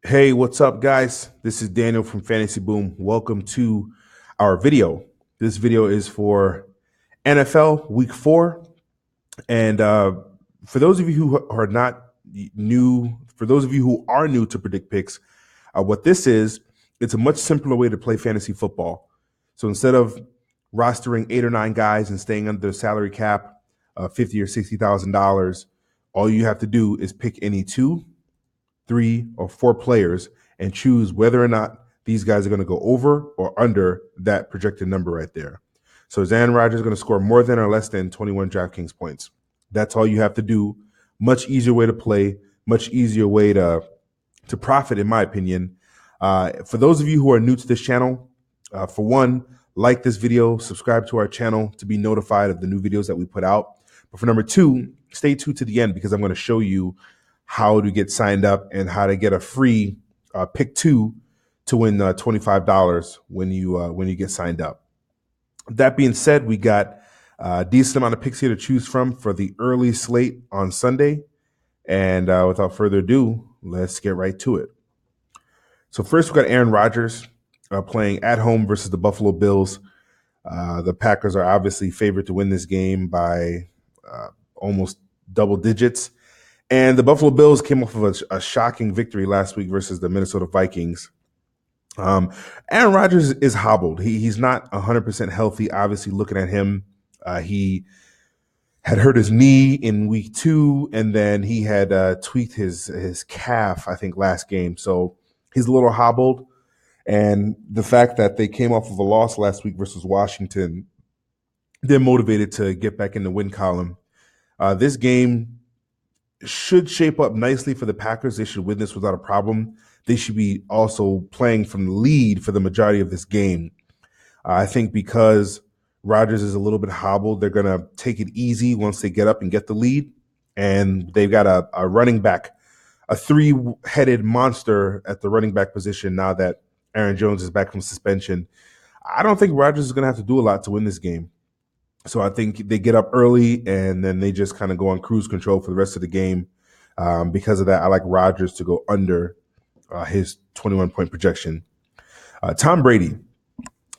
Hey, what's up, guys? This is Daniel from Fantasy Boom. Welcome to our video. This video is for NFL Week 4. And for those of you who are not new, for those of you who are new to Predict Picks, what this is, it's a much simpler way to play fantasy football. So instead of rostering 8 or 9 guys and staying under the salary cap, $50,000 or $60,000, all you have to do is pick any 2, 3, or 4 players and choose whether or not these guys are going to go over or under that projected number right there. So is Aaron Rodgers going to score more than or less than 21 DraftKings points? That's all you have to do. Much easier way to play, much easier way to profit, in my opinion. For those of you who are new to this channel, for one, like this video, subscribe to our channel to be notified of the new videos that we put out. But for number 2, stay tuned to the end because I'm going to show you how to get signed up and how to get a free pick 2 to win $25 when you get signed up. That being said, we got a decent amount of picks here to choose from for the early slate on Sunday. And without further ado, let's get right to it. So first, we got Aaron Rodgers playing at home versus the Buffalo Bills. The Packers are obviously favored to win this game by almost double digits. And the Buffalo Bills came off of a shocking victory last week versus the Minnesota Vikings. Aaron Rodgers is hobbled. He's not 100% healthy. Obviously, looking at him, he had hurt his knee in week 2, and then he had tweaked his calf, I think, last game. So he's a little hobbled. And the fact that they came off of a loss last week versus Washington, they're motivated to get back in the win column. This game should shape up nicely for the Packers. They should win this without a problem. They should be also playing from the lead for the majority of this game. I think because Rodgers is a little bit hobbled, they're going to take it easy once they get up and get the lead. And they've got a running back, a 3-headed monster at the running back position now that Aaron Jones is back from suspension. I don't think Rodgers is going to have to do a lot to win this game. So I think they get up early and then they just kind of go on cruise control for the rest of the game. Because of that, I like Rodgers to go under his 21-point projection. Tom Brady,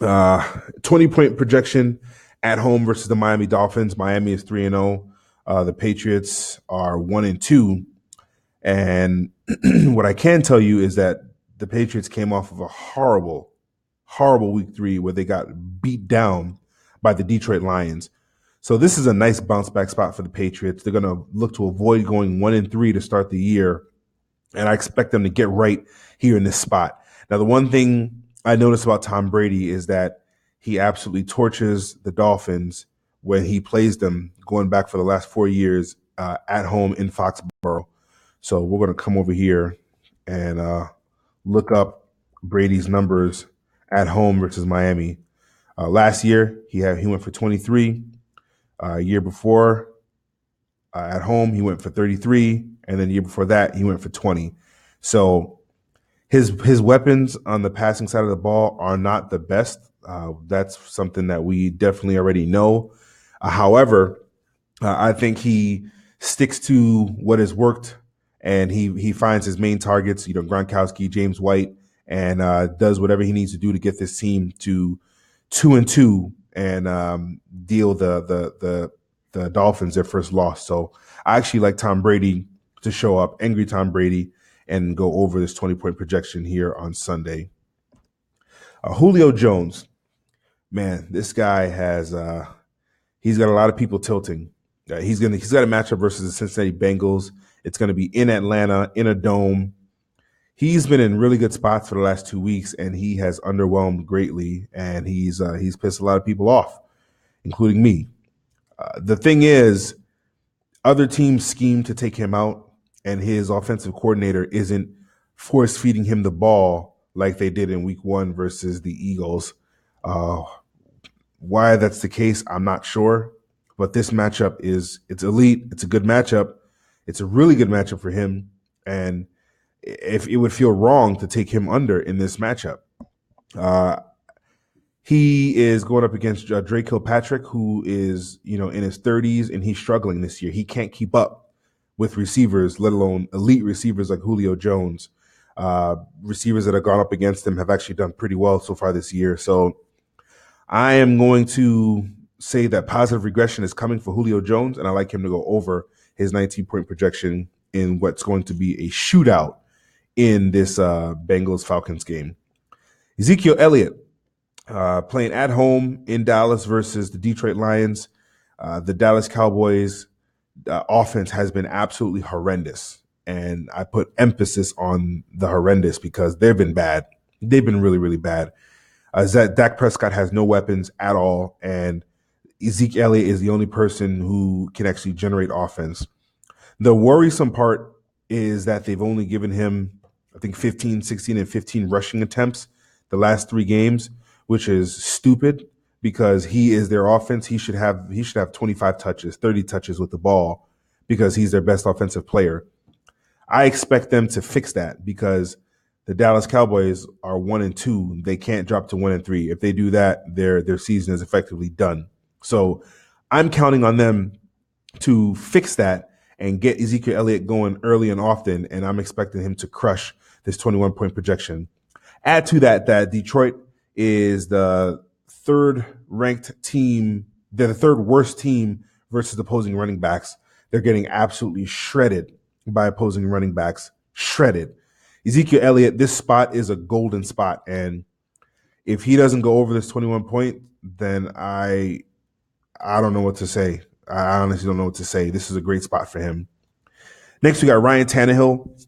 20-point projection at home versus the Miami Dolphins. Miami is 3-0. The Patriots are 1-2. And what I can tell you is that the Patriots came off of a horrible week 3 where they got beat down by the Detroit Lions. So this is a nice bounce back spot for the Patriots. They're going to look to avoid going 1-3 to start the year. And I expect them to get right here in this spot. Now, the one thing I noticed about Tom Brady is that he absolutely torches the Dolphins when he plays them going back for the last 4 years at home in Foxborough. So we're going to come over here and look up Brady's numbers at home versus Miami. Last year, he went for 23. Year before, at home, he went for 33. And then the year before that, he went for 20. So his weapons on the passing side of the ball are not the best. That's something that we definitely already know. However, I think he sticks to what has worked, and he finds his main targets, Gronkowski, James White, and does whatever he needs to do to get this team to 2-2 and deal the Dolphins their first loss. So I actually like Tom Brady to show up, angry Tom Brady, and go over this 20-point projection here on Sunday. Julio Jones, man, this guy has he's got a lot of people tilting. He's got a matchup versus the Cincinnati Bengals. It's going to be in Atlanta in a dome. He's been in really good spots for the last 2 weeks, and he has underwhelmed greatly, and he's pissed a lot of people off, including me. The thing is, other teams scheme to take him out, and his offensive coordinator isn't force-feeding him the ball like they did in week 1 versus the Eagles. Why that's the case, I'm not sure, but this matchup it's elite. It's a good matchup. It's a really good matchup for him, and if it would feel wrong to take him under in this matchup. He is going up against Drake Kilpatrick, who is, in his 30s, and he's struggling this year. He can't keep up with receivers, let alone elite receivers like Julio Jones. Receivers that have gone up against him have actually done pretty well so far this year. So I am going to say that positive regression is coming for Julio Jones, and I like him to go over his 19-point projection in what's going to be a shootout in this Bengals-Falcons game. Ezekiel Elliott playing at home in Dallas versus the Detroit Lions. The Dallas Cowboys offense has been absolutely horrendous. And I put emphasis on the horrendous because they've been bad. They've been really, really bad. Dak Prescott has no weapons at all. And Ezekiel Elliott is the only person who can actually generate offense. The worrisome part is that they've only given him, I think, 15, 16, and 15 rushing attempts the last 3 games, which is stupid because he is their offense. He should have 25 touches, 30 touches with the ball because he's their best offensive player. I expect them to fix that because the Dallas Cowboys are 1-2. They can't drop to 1-3. If they do that, their season is effectively done. So I'm counting on them to fix that and get Ezekiel Elliott going early and often, and I'm expecting him to crush this 21-point projection. Add to that Detroit is the third-ranked team. They're the third worst team versus opposing running backs. They're getting absolutely shredded by opposing running backs. Shredded. Ezekiel Elliott, this spot is a golden spot, and if he doesn't go over this 21 point, then I don't know what to say. I honestly don't know what to say. This is a great spot for him. Next, we got Ryan Tannehill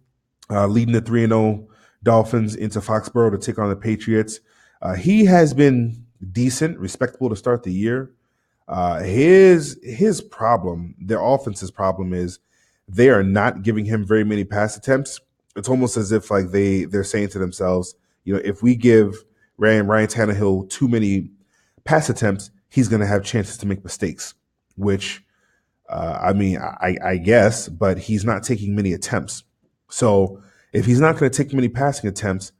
leading the 3-0 Dolphins into Foxborough to take on the Patriots. He has been decent, respectable to start the year. His problem, their offense's problem is they are not giving him very many pass attempts. It's almost as if like they're saying to themselves, if we give Ryan Tannehill too many pass attempts, he's going to have chances to make mistakes, which, I guess, but he's not taking many attempts. So if he's not going to take many passing attempts,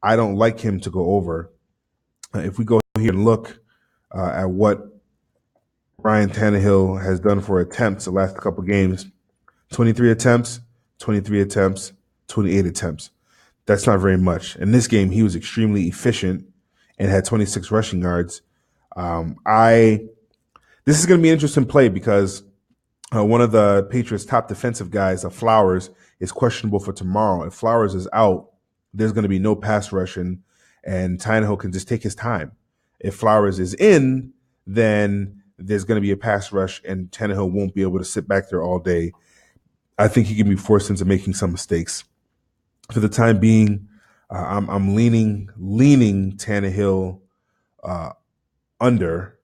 I don't like him to go over. If we go here and look at what Ryan Tannehill has done for attempts the last couple games, 23 attempts, 23 attempts, 28 attempts. That's not very much. In this game, he was extremely efficient and had 26 rushing yards. This is going to be an interesting play because one of the Patriots' top defensive guys, Flowers, is questionable for tomorrow. If Flowers is out, there's going to be no pass rushing, and Tannehill can just take his time. If Flowers is in, then there's going to be a pass rush, and Tannehill won't be able to sit back there all day. I think he can be forced into making some mistakes. For the time being, I'm leaning Tannehill under,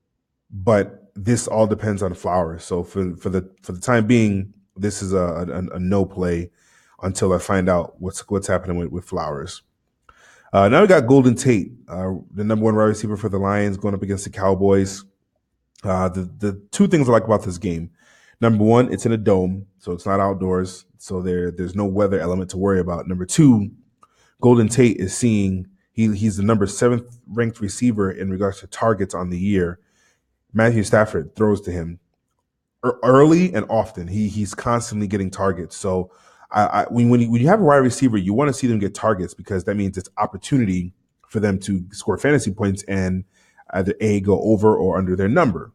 but this all depends on Flowers. So for the time being, this is a no play until I find out what's happening with Flowers. Now we got Golden Tate, the number 1 wide receiver for the Lions, going up against the Cowboys. The 2 things I like about this game. Number 1, it's in a dome, so it's not outdoors, so there's no weather element to worry about. Number 2, Golden Tate is seeing he's the number 7th ranked receiver in regards to targets on the year. Matthew Stafford throws to him early and often. He's constantly getting targets. So when you have a wide receiver, you want to see them get targets because that means it's opportunity for them to score fantasy points and either go over or under their number.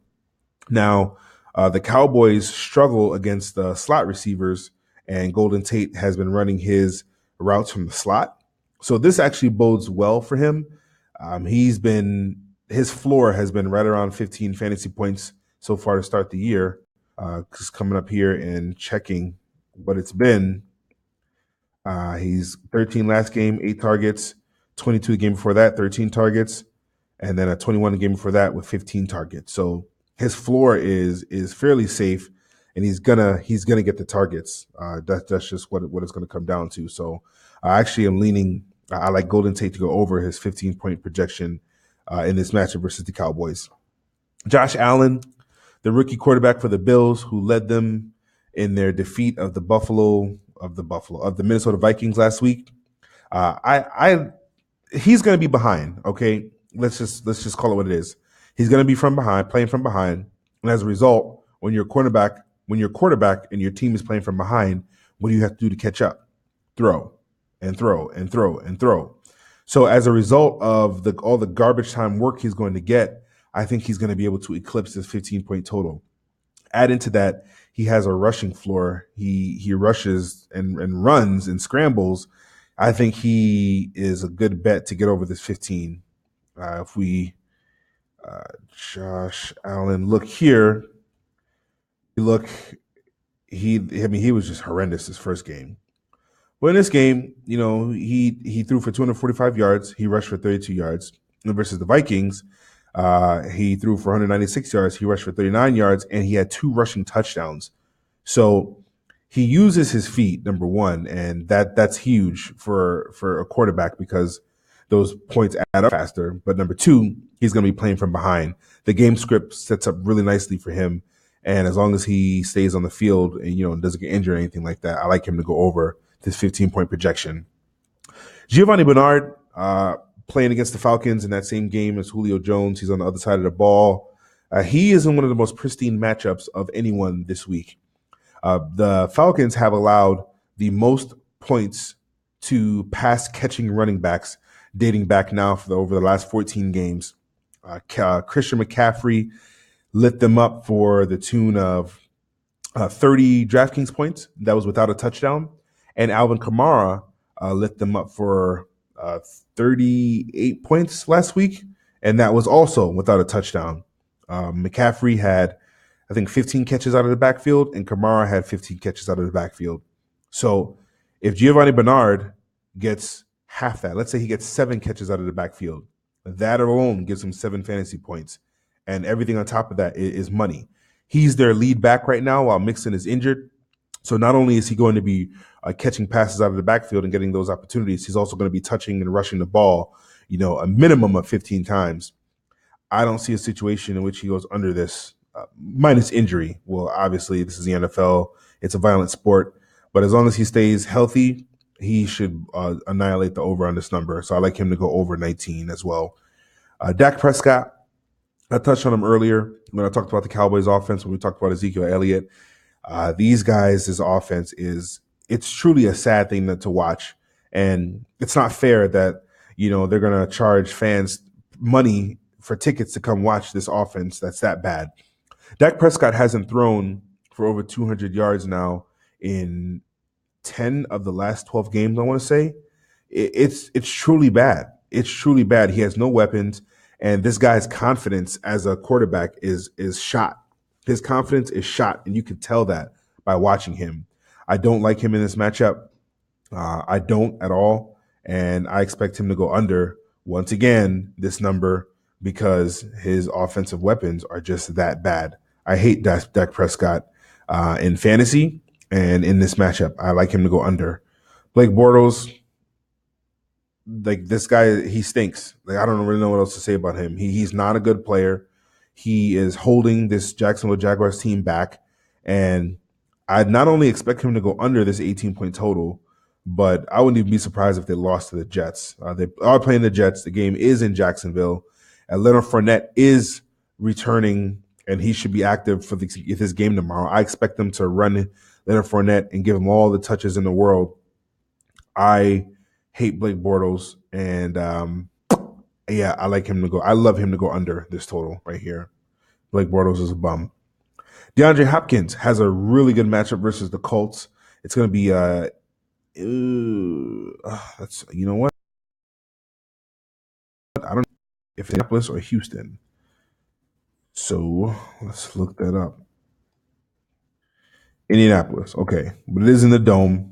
Now, the Cowboys struggle against the slot receivers, and Golden Tate has been running his routes from the slot. So this actually bodes well for him. His floor has been right around 15 fantasy points so far to start the year. Just coming up here and checking what it's been. He's 13 last game, 8 targets, 22 the game before that, 13 targets, and then a 21 the game before that with 15 targets. So his floor is fairly safe, and he's gonna get the targets. That's just what it's gonna come down to. So I actually am leaning. I like Golden Tate to go over his 15-point projection in this matchup versus the Cowboys. Josh Allen, the rookie quarterback for the Bills, who led them in their defeat of the Minnesota Vikings last week. He's going to be behind. Okay, let's just call it what it is. He's going to be playing from behind, and as a result, when you're quarterback and your team is playing from behind, what do you have to do to catch up? Throw. and throw and throw and throw. So as a result of all the garbage time work he's going to get, I think he's going to be able to eclipse this 15-point total. Add into that, he has a rushing floor. He rushes and runs and scrambles. I think he is a good bet to get over this 15. If we Josh Allen look here, he was just horrendous this first game. But in this game, he threw for 245 yards. He rushed for 32 yards. And versus the Vikings, he threw for 196 yards. He rushed for 39 yards, and he had 2 rushing touchdowns. So he uses his feet, number one, and that's huge for a quarterback because those points add up faster. But number two, he's going to be playing from behind. The game script sets up really nicely for him. And as long as he stays on the field and, doesn't get injured or anything like that, I like him to go over this 15-point projection. Giovanni Bernard, playing against the Falcons in that same game as Julio Jones. He's on the other side of the ball. He is in one of the most pristine matchups of anyone this week. The Falcons have allowed the most points to pass-catching running backs dating back now over the last 14 games. Christian McCaffrey lit them up for the tune of 30 DraftKings points. That was without a touchdown. And Alvin Kamara lit them up for 38 points last week, and that was also without a touchdown. McCaffrey had, I think, 15 catches out of the backfield, and Kamara had 15 catches out of the backfield. So if Giovanni Bernard gets half that, let's say he gets 7 catches out of the backfield, that alone gives him 7 fantasy points, and everything on top of that is money. He's their lead back right now while Mixon is injured. So not only is he going to be catching passes out of the backfield and getting those opportunities, he's also going to be touching and rushing the ball, a minimum of 15 times. I don't see a situation in which he goes under this, minus injury. Well, obviously, this is the NFL. It's a violent sport. But as long as he stays healthy, he should annihilate the over on this number. So I like him to go over 19 as well. Dak Prescott, I touched on him earlier when I talked about the Cowboys offense, when we talked about Ezekiel Elliott. These guys, this offense it's truly a sad thing to watch. And it's not fair that, they're going to charge fans money for tickets to come watch this offense that's that bad. Dak Prescott hasn't thrown for over 200 yards now in 10 of the last 12 games, I want to say. It's truly bad. It's truly bad. He has no weapons, and this guy's confidence as a quarterback is shot. His confidence is shot, and you can tell that by watching him. I don't like him in this matchup. I don't at all, and I expect him to go under, once again, this number because his offensive weapons are just that bad. I hate Dak Prescott in fantasy, and in this matchup, I like him to go under. Blake Bortles, this guy, he stinks. I don't really know what else to say about him. He's not a good player. He is holding this Jacksonville Jaguars team back, and I'd not only expect him to go under this 18-point total, but I wouldn't even be surprised if they lost to the Jets. They are playing the Jets. The game is in Jacksonville. Leonard Fournette is returning, and he should be active for this game tomorrow. I expect them to run Leonard Fournette and give him all the touches in the world. I hate Blake Bortles, and I like him to go. I love him to go under this total right here. Blake Bortles is a bum. DeAndre Hopkins has a really good matchup versus the Colts. It's going to be that's, you know what? I don't know if it's Indianapolis or Houston. So let's look that up. Indianapolis, okay, but it is in the Dome,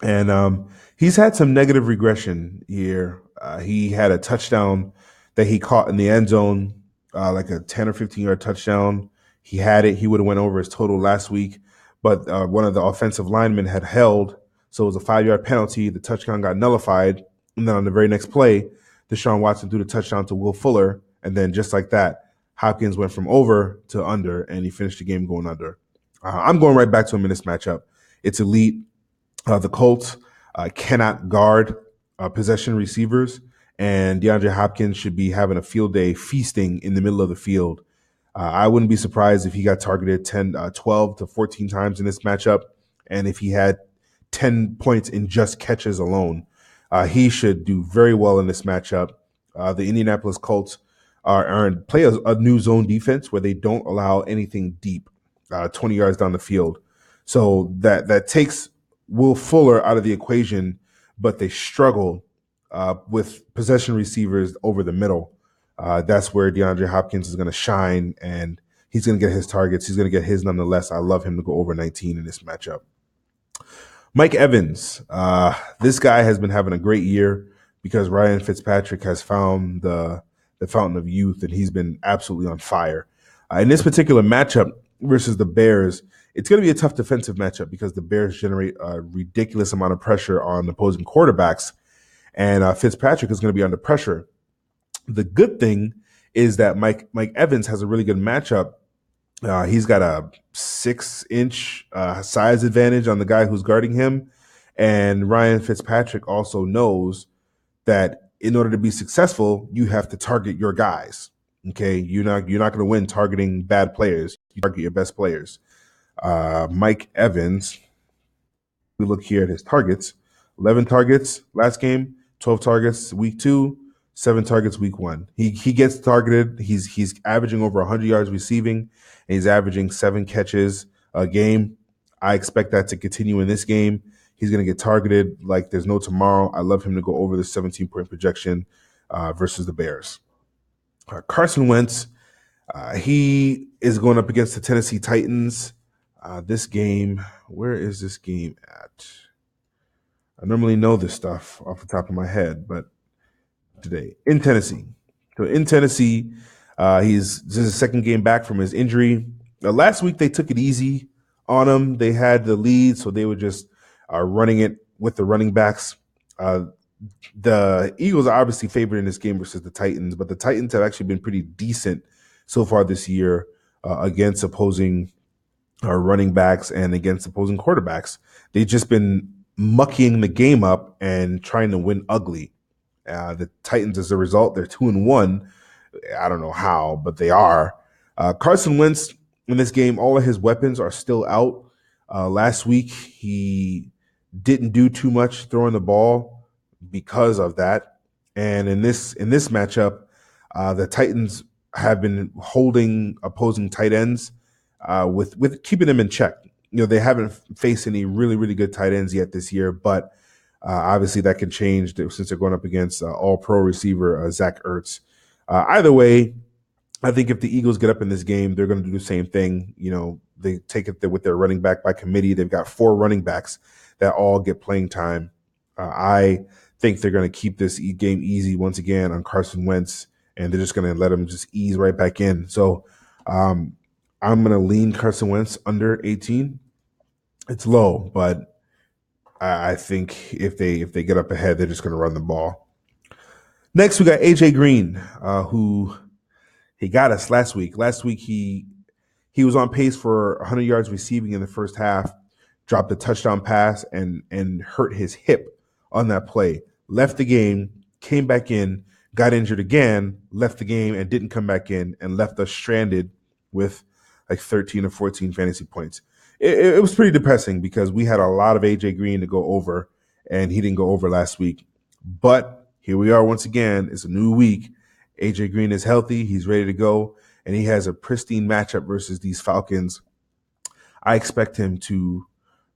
and he's had some negative regression here. He had a touchdown that he caught in the end zone, like a 10 or 15-yard touchdown. He had it. He would have went over his total last week, but one of the offensive linemen had held, so it was a 5-yard penalty. The touchdown got nullified, and then on the very next play, Deshaun Watson threw the touchdown to Will Fuller, and then just like that, Hopkins went from over to under, and he finished the game going under. I'm going right back to him in this matchup. It's elite. The Colts cannot guard possession receivers, and DeAndre Hopkins should be having a field day feasting in the middle of the field. I wouldn't be surprised if he got targeted 12 to 14 times in this matchup, and if he had 10 points in just catches alone. He should do very well in this matchup. The Indianapolis Colts play a new zone defense where they don't allow anything deep, 20 yards down the field. So that takes Will Fuller out of the equation, but they struggle with possession receivers over the middle. That's where DeAndre Hopkins is going to shine, and he's going to get his targets. He's going to get his nonetheless. I love him to go over 19 in this matchup. Mike Evans, this guy has been having a great year because Ryan Fitzpatrick has found the fountain of youth, and he's been absolutely on fire. In this particular matchup versus the Bears, it's going to be a tough defensive matchup because the Bears generate a ridiculous amount of pressure on opposing quarterbacks, and Fitzpatrick is going to be under pressure. The good thing is that Mike Evans has a really good matchup. He's got a 6-inch size advantage on the guy who's guarding him. And Ryan Fitzpatrick also knows that in order to be successful, you have to target your guys. Okay, you're not going to win targeting bad players. You target your best players. Mike Evans, we look here at his targets. 11 targets last game, 12 targets week 2, 7 targets week 1. He gets targeted. He's averaging over 100 yards receiving, and he's averaging 7 catches a game. I expect that to continue in this game. He's going to get targeted like there's no tomorrow. I love him to go over the 17-point projection versus the Bears. Carson Wentz, he is going up against the Tennessee Titans. This game, where is this game at? I normally know this stuff off the top of my head, but today in Tennessee. So in Tennessee, this is his second game back from his injury. Last week they took it easy on him. They had the lead, so they were just running it with the running backs. The Eagles are obviously favored in this game versus the Titans, but the Titans have actually been pretty decent so far this year against opposing running backs and against opposing quarterbacks. They've just been mucking the game up and trying to win ugly. The Titans, as a result, they're 2-1. I don't know how, but they are. Carson Wentz in this game, all of his weapons are still out. Last week, he didn't do too much throwing the ball because of that. And in this matchup, the Titans have been holding opposing tight ends with keeping them in check. You know, they haven't faced any really, really good tight ends yet this year, but obviously that can change since they're going up against all-pro receiver Zach Ertz. Either way, I think if the Eagles get up in this game, they're going to do the same thing. You know, they take it with their running back by committee. They've got 4 running backs that all get playing time. I think they're going to keep this game easy once again on Carson Wentz, and they're just going to let him just ease right back in. So I'm going to lean Carson Wentz under 18. It's low, but I think if they get up ahead, they're just going to run the ball. Next, we got AJ Green, who he got us last week. Last week, he was on pace for 100 yards receiving in the first half, dropped a touchdown pass and hurt his hip on that play. Left the game, came back in, got injured again, left the game and didn't come back in, and left us stranded with like 13 or 14 fantasy points. It was pretty depressing because we had a lot of AJ Green to go over, and he didn't go over last week. But here we are once again. It's a new week. AJ Green is healthy. He's ready to go, and he has a pristine matchup versus these Falcons. I expect him to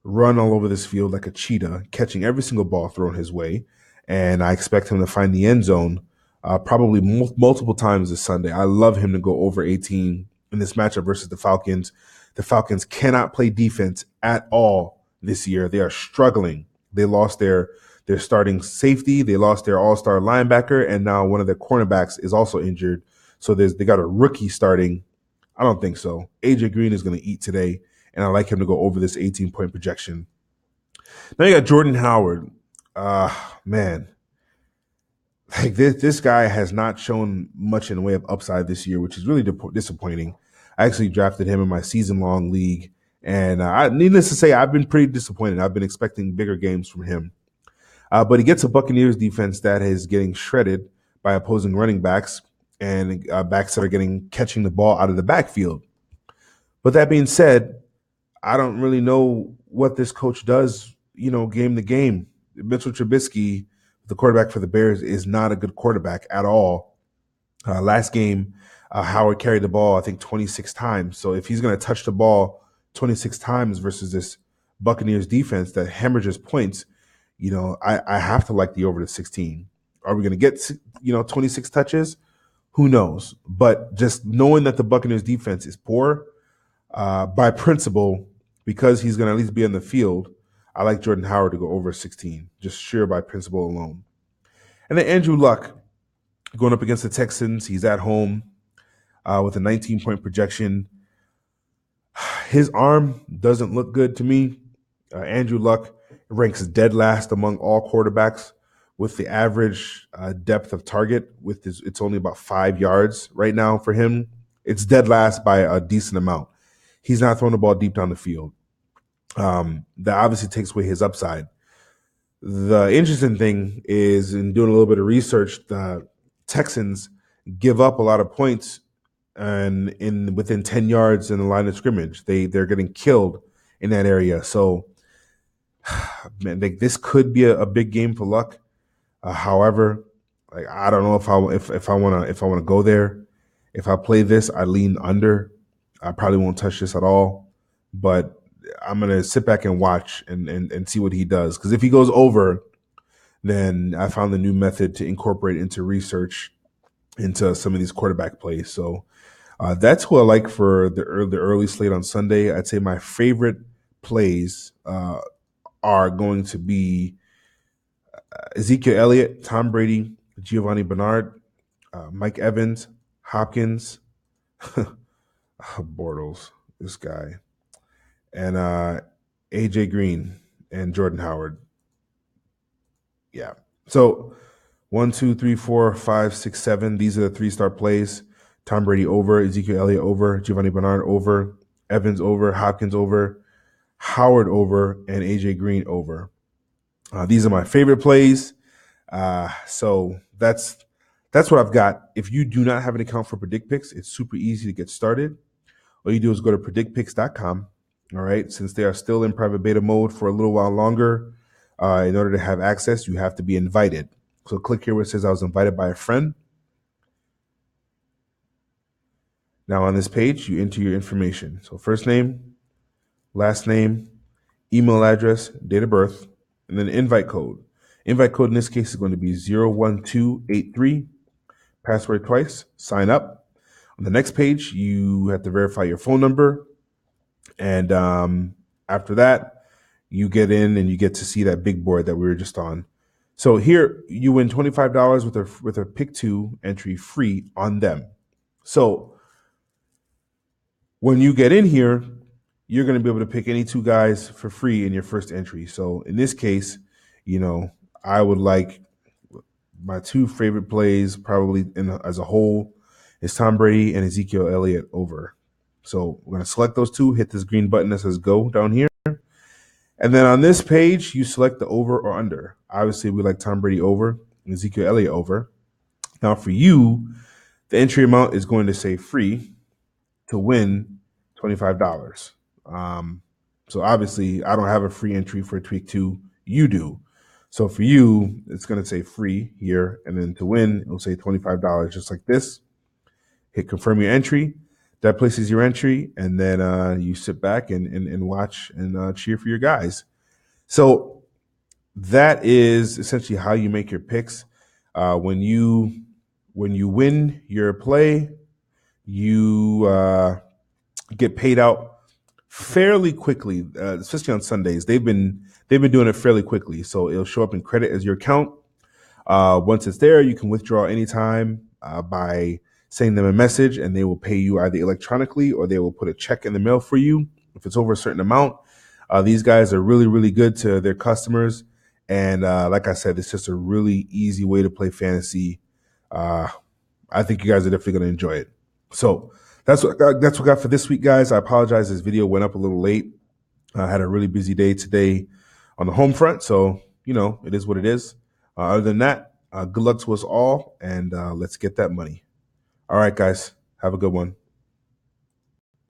run all over this field like a cheetah, catching every single ball thrown his way, and I expect him to find the end zone probably multiple times this Sunday. I love him to go over 18 in this matchup versus the Falcons. The Falcons cannot play defense at all this year. They are struggling. They lost their starting safety. They lost their all-star linebacker, and now one of their cornerbacks is also injured. So they got a rookie starting. I don't think so. AJ Green is going to eat today, and I like him to go over this 18-point projection. Now you got Jordan Howard. Man, like this guy has not shown much in the way of upside this year, which is really disappointing. I actually drafted him in my season-long league, and needless to say, I've been pretty disappointed. I've been expecting bigger games from him. But he gets a Buccaneers defense that is getting shredded by opposing running backs and backs that are catching the ball out of the backfield. But that being said, I don't really know what this coach does, game to game. Mitchell Trubisky The quarterback for the Bears is not a good quarterback at all. Last game, Howard carried the ball, I think, 26 times. So if he's going to touch the ball 26 times versus this Buccaneers defense that hemorrhages points, I have to like the over to 16. Are we going to get 26 touches? Who knows? But just knowing that the Buccaneers defense is poor, by principle, because he's going to at least be on the field, I like Jordan Howard to go over 16, just sheer by principle alone. And then Andrew Luck going up against the Texans. He's at home with a 19-point projection. His arm doesn't look good to me. Andrew Luck ranks dead last among all quarterbacks with the average depth of target. It's only about 5 yards right now for him. It's dead last by a decent amount. He's not throwing the ball deep down the field. That obviously takes away his upside. The interesting thing is, in doing a little bit of research, the Texans give up a lot of points and within 10 yards in the line of scrimmage. They're getting killed in that area. So, man, this could be a big game for Luck. However, I don't know if I want to go there. If I play this, I lean under. I probably won't touch this at all, but I'm going to sit back and watch and see what he does. Because if he goes over, then I found a new method to incorporate into research into some of these quarterback plays. So that's who I like for the early slate on Sunday. I'd say my favorite plays are going to be Ezekiel Elliott, Tom Brady, Giovanni Bernard, Mike Evans, Hopkins, Bortles, this guy, and AJ Green and Jordan Howard. Yeah. So 1, 2, 3, 4, 5, 6, 7. These are the 3-star plays. Tom Brady over, Ezekiel Elliott over, Giovanni Bernard over, Evans over, Hopkins over, Howard over, and AJ Green over. These are my favorite plays. So that's what I've got. If you do not have an account for Predict Picks, it's super easy to get started. All you do is go to predictpicks.com. All right. Since they are still in private beta mode for a little while longer, in order to have access, you have to be invited. So click here where it says I was invited by a friend. Now on this page, you enter your information. So first name, last name, email address, date of birth, and then invite code. Invite code in this case is going to be 01283. Password twice. Sign up. On the next page, you have to verify your phone number. And after that, you get in and you get to see that big board that we were just on. So here you win $25 with a pick 2 entry free on them. So when you get in here, you're going to be able to pick any 2 guys for free in your first entry. So in this case, I would like my 2 favorite plays probably as a whole is Tom Brady and Ezekiel Elliott over. So we're going to select those 2, hit this green button that says go down here. And then on this page, you select the over or under. Obviously, we like Tom Brady over and Ezekiel Elliott over. Now for you, the entry amount is going to say free to win $25. So obviously, I don't have a free entry for Tweak 2. You do. So for you, it's going to say free here. And then to win, it'll say $25, just like this. Hit confirm your entry. That places your entry. And then you sit back and watch and cheer for your guys. So that is essentially how you make your picks. When you win your play, you get paid out fairly quickly, especially on Sundays. They've been doing it fairly quickly, so it'll show up in credit as your account. Once it's there, you can withdraw anytime by sending them a message, and they will pay you either electronically or they will put a check in the mail for you if it's over a certain amount. These guys are really, really good to their customers, and like I said, it's just a really easy way to play fantasy. I think you guys are definitely going to enjoy it. So that's what I got for this week, guys. I apologize. This video went up a little late. I had a really busy day today on the home front. So, it is what it is. Other than that, good luck to us all. And let's get that money. All right, guys. Have a good one.